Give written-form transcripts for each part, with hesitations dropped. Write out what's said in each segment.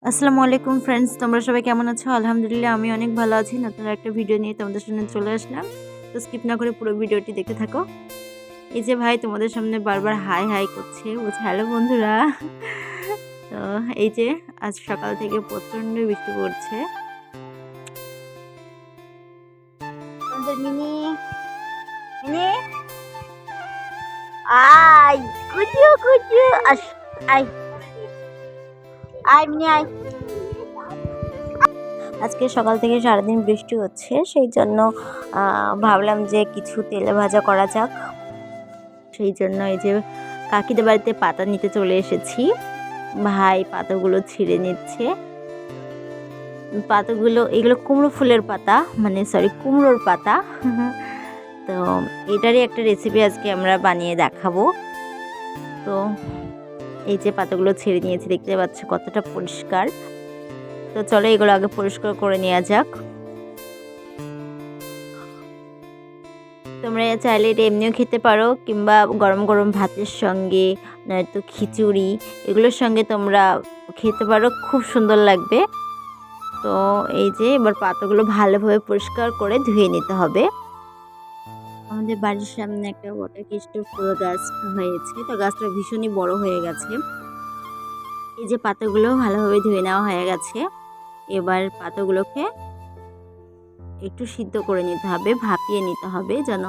আসসালামু আলাইকুম ফ্রেন্ডস, তোমরা সবাই কেমন আছো? আলহামদুলিল্লাহ আমি অনেক ভালো আছি। নতুন একটা ভিডিও নিয়ে তোমাদের সামনে চলে আসলাম। তো স্কিপ না করে পুরো ভিডিওটি দেখতে থাকো। এই যে ভাই তোমাদের সামনে বারবার হাই হাই করছে, বলছে হ্যালো বন্ধুরা। তো এই যে আজ সকাল থেকে প্রচণ্ড বৃষ্টি পড়ছে। আমাদের mini mini I Kuchu Kuchu us I I mini I. আজকে সকাল থেকে সারাদিন বৃষ্টি হচ্ছে, সেই জন্য ভাবলাম যে কিছু তেলে ভাজা করা যাক। সেই জন্য এই যে কাকিদের বাড়িতে পাতা নিতে চলে এসেছি। ভাই পাতাগুলো ছিঁড়ে নিচ্ছে। পাতাগুলো এগুলো কুমড়ো ফুলের পাতা, মানে সরি কুমড়োর পাতা। তো এটারই একটা রেসিপি আজকে আমরা বানিয়ে দেখাবো। তো এই যে পাতাগুলো ছিঁড়ে নিয়েছি, দেখতে পাচ্ছ কতটা পরিষ্কার। তো চলো এগুলো আগে পরিষ্কার করে নেওয়া যাক। তোমরা চাইলে এটা এমনিও খেতে পারো, কিংবা গরম গরম ভাতের সঙ্গে, নয়তো খিচুড়ি এগুলোর সঙ্গে তোমরা খেতে পারো, খুব সুন্দর লাগবে। তো এই যে এবার পাতাগুলো ভালোভাবে পরিষ্কার করে ধুয়ে নিতে হবে। আমাদের বাড়ির সামনে একটা বটকৃষ্ণ ফুল গাছ হয়েছে, তো গাছটা ভীষণই বড় হয়ে গেছে। এই যে পাতাগুলো ভালোভাবে ধুয়ে নেওয়া হয়ে গেছে। এবার পাতাগুলোকে একটু সিদ্ধ করে নিতে হবে, ভাপিয়ে নিতে হবে, যেন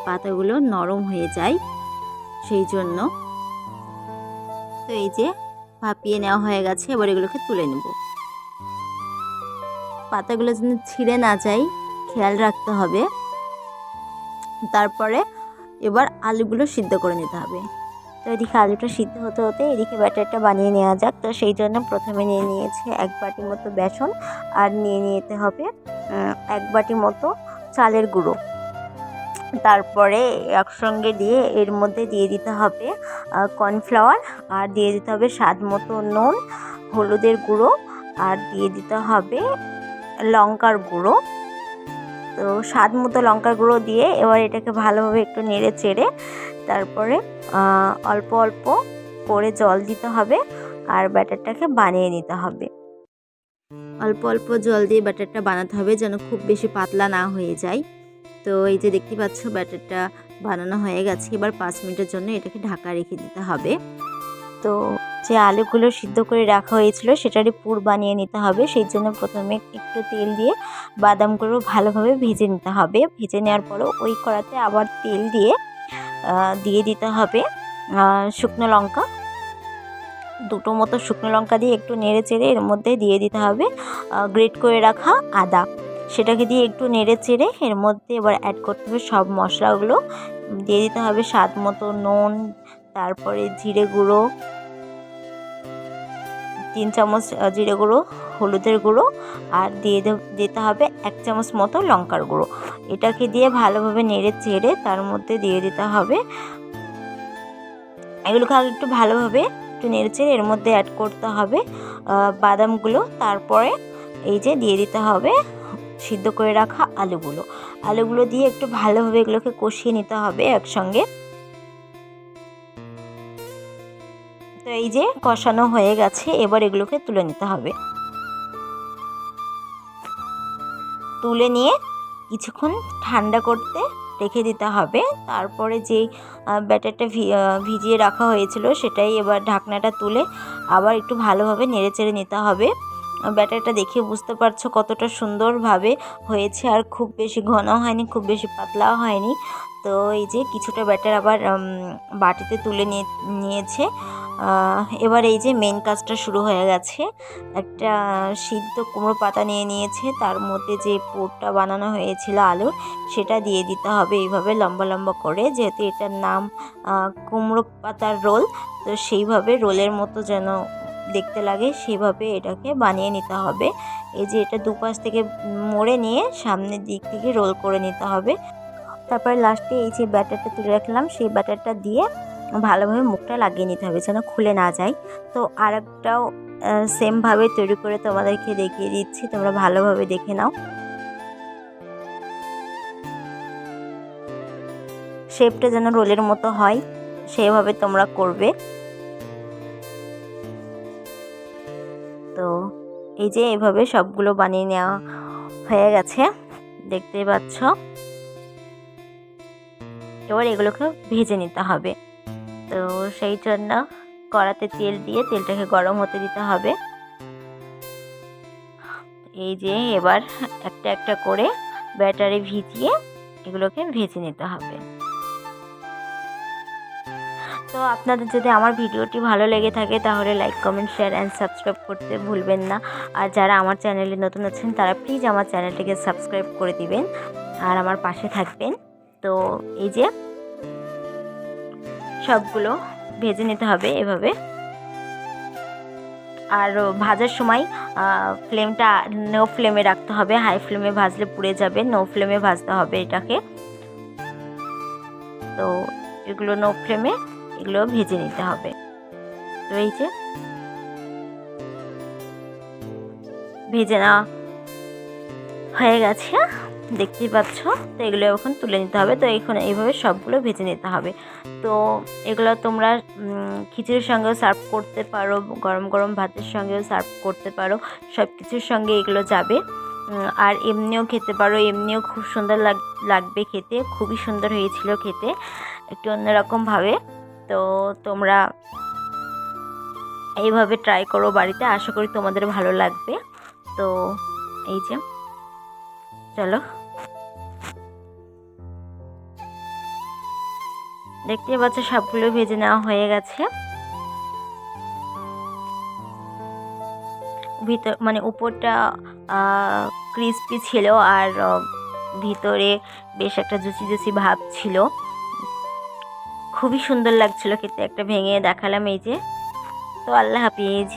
পাতাগুলো নরম হয়ে যায়, সেই জন্য। তো এই যে ভাপিয়ে নেওয়া হয়ে গেছে, এবার এগুলোকে তুলে নেব। পাতাগুলো যেন ছিঁড়ে না যায় খেয়াল রাখতে হবে। তারপরে এবার আলুগুলো সিদ্ধ করে নিতে হবে। তো এদিকে আলুটা সিদ্ধ হতে হতে এদিকে ব্যাটারটা বানিয়ে নেওয়া যাক। তো সেই জন্য প্রথমে নিয়ে নিয়েছি 1 বাটি মতো বেসন, আর নিয়ে নিতে হবে 1 বাটি মতো চালের গুঁড়ো। তারপরে একসঙ্গে দিয়ে এর মধ্যে দিয়ে দিতে হবে কর্নফ্লাওয়ার, আর দিয়ে দিতে হবে স্বাদ মতো নুন, হলুদের গুঁড়ো, আর দিয়ে দিতে হবে লঙ্কার গুঁড়ো। তো স্বাদ মতো লঙ্কার গুঁড়ো দিয়ে এবার এটাকে ভালোভাবে একটু নেড়ে চেড়ে তারপরে অল্প অল্প করে জল দিতে হবে, আর ব্যাটারটাকে বানিয়ে নিতে হবে। অল্প অল্প জল দিয়ে ব্যাটারটা বানাতে হবে, যেন খুব বেশি পাতলা না হয়ে যায়। তো এই যে দেখতে পাচ্ছ ব্যাটারটা বানানো হয়ে গেছে। এবার 5 মিনিটের জন্য এটাকে ঢাকা রেখে দিতে হবে। তো যে আলুগুলো সিদ্ধ করে রাখা হয়েছিল সেটারই পুর বানিয়ে নিতে হবে। সেই জন্য প্রথমে একটু তেল দিয়ে বাদামগুলো ভালোভাবে ভেজে নিতে হবে। ভেজে নেওয়ার পরও ওই কড়াতে আবার তেল দিয়ে দিয়ে দিতে হবে শুকনো লঙ্কা, 2টো মতো শুকনো লঙ্কা দিয়ে একটু নেড়ে চেড়ে এর মধ্যে দিয়ে দিতে হবে গ্রেট করে রাখা আদা। সেটাকে দিয়ে একটু নেড়ে চেড়ে এর মধ্যে এবার অ্যাড করতে হবে সব মশলাগুলো। দিয়ে দিতে হবে স্বাদ মতো নুন, তারপরে জিরে গুঁড়ো 3 চামচ জিরে গুঁড়ো, হলুদের গুঁড়ো, আর দিতে হবে 1 চামচ মতো লঙ্কার গুঁড়ো। এটাকে দিয়ে ভালোভাবে নেড়ে চেড়ে তার মধ্যে দিয়ে দিতে হবে এগুলোকে আগে একটু ভালোভাবে একটু নেড়ে চেড়ে এর মধ্যে অ্যাড করতে হবে বাদামগুলো। তারপরে এই যে দিয়ে দিতে হবে সিদ্ধ করে রাখা আলুগুলো দিয়ে একটু ভালোভাবে এগুলোকে কষিয়ে নিতে হবে একসঙ্গে। তো এই যে কষানো হয়ে গেছে, এবার এগুলোকে তুলে নিতে হবে। তুলে নিয়ে কিছুক্ষণ ঠান্ডা করতে রেখে দিতে হবে। তারপরে যেই ব্যাটারটা ভিজিয়ে রাখা হয়েছিল সেটাই এবার ঢাকনাটা তুলে আবার একটু ভালোভাবে নেড়েচেড়ে নিতে হবে। ব্যাটারটা দেখে বুঝতে পারছো কতটা সুন্দরভাবে হয়েছে, আর খুব বেশি ঘন হয়নি, খুব বেশি পাতলাও হয়নি। তো এই যে কিছুটা ব্যাটার আবার বাটিতে তুলে নিয়েছে। এবার এই যে মেন কাজটা শুরু হয়ে গেছে। একটা সিদ্ধ কুমড়ো পাতা নিয়ে নিয়েছে, তার মধ্যে যে পুরটা বানানো হয়েছিল আলুর সেটা দিয়ে দিতে হবে এইভাবে লম্বা লম্বা করে, যেহেতু এটার নাম কুমড়ো পাতার রোল। তো সেইভাবে রোলের মতো যেন দেখতে লাগে সেইভাবে এটাকে বানিয়ে নিতে হবে। এই যে এটা দুপাশ থেকে মোড়ে নিয়ে সামনের দিক থেকে রোল করে নিতে হবে। তারপরে লাস্টে এই যে ব্যাটারটা তুলে রাখলাম সেই ব্যাটারটা দিয়ে ভালোভাবে মুখটা লাগিয়ে নিতে হবে যেন খুলে না যায়। তো আরেকটাও সেমভাবে তৈরি করে তোমাদেরকে দেখিয়ে দিচ্ছি, তোমরা ভালোভাবে দেখে নাও। শেপটা যেন রোলের মতো হয় সেইভাবে তোমরা করবে। তো এই যে এভাবে সবগুলো বানিয়ে নেওয়া হয়ে গেছে, দেখতেই পাচ্ছ। এবার এগুলোকে ভেজে নিতে হবে। তো সেই জন্য কড়াতে তেল দিয়ে তেলটাকে গরম হতে দিতে হবে। এই যে এবার একটা একটা করে ব্যাটারে ভিজিয়ে এগুলোকে ভেজে নিতে হবে। তো আপনাদের যদি আমার ভিডিওটি ভালো লেগে থাকে তাহলে like, comment, share and subscribe করতে ভুলবেন না। আর যারা আমার চ্যানেলে নতুন আছেন তারা প্লিজ আমার চ্যানেলটিকে সাবস্ক্রাইব করে দিবেন আর আমার পাশে থাকবেন। তো এই যে সবগুলো ভেজে নিতে হবে এভাবে। আর ভাজার সময় ফ্লেমটা লো ফ্লেমে রাখতে হবে, হাই ফ্লেমে ভাজলে পুড়ে যাবে। লো ফ্লেমে ভাজতে হবে এটাকে। তো এগুলো লো ফ্লেমে এগুলো ভেজে নিতে হবে। তো এই যে ভেজে নেওয়া হয়ে গেছে, দেখতেই পাচ্ছ। তো এগুলো এখন তুলে নিতে হবে। তো এখন এইভাবে সবগুলো ভেজে নিতে হবে। তো এগুলো তোমরা খিচুড়ির সঙ্গেও সার্ভ করতে পারো, গরম গরম ভাতের সঙ্গেও সার্ভ করতে পারো, সব কিছুর সঙ্গে এগুলো যাবে। আর এমনিও খেতে পারো, এমনিও খুব সুন্দর লাগবে খেতে, খুবই সুন্দর হয়েছিল খেতে, একটু অন্যরকমভাবে। তো তোমরা এইভাবে ট্রাই করো বাড়িতে, আশা করি তোমাদের ভালো লাগবে। তো এই যে চলো, দেখতে পাচ্ছ সবগুলো ভেজে নেওয়া হয়ে গেছে। ভিতর মানে উপরটা ক্রিস্পি ছিল আর ভিতরে বেশ একটা জুসি জুসি ভাব ছিল, খুবই সুন্দর লাগছিল খেতে। একটা ভেঙে দেখালাম এই যে। তো আল্লাহ হাফিজ।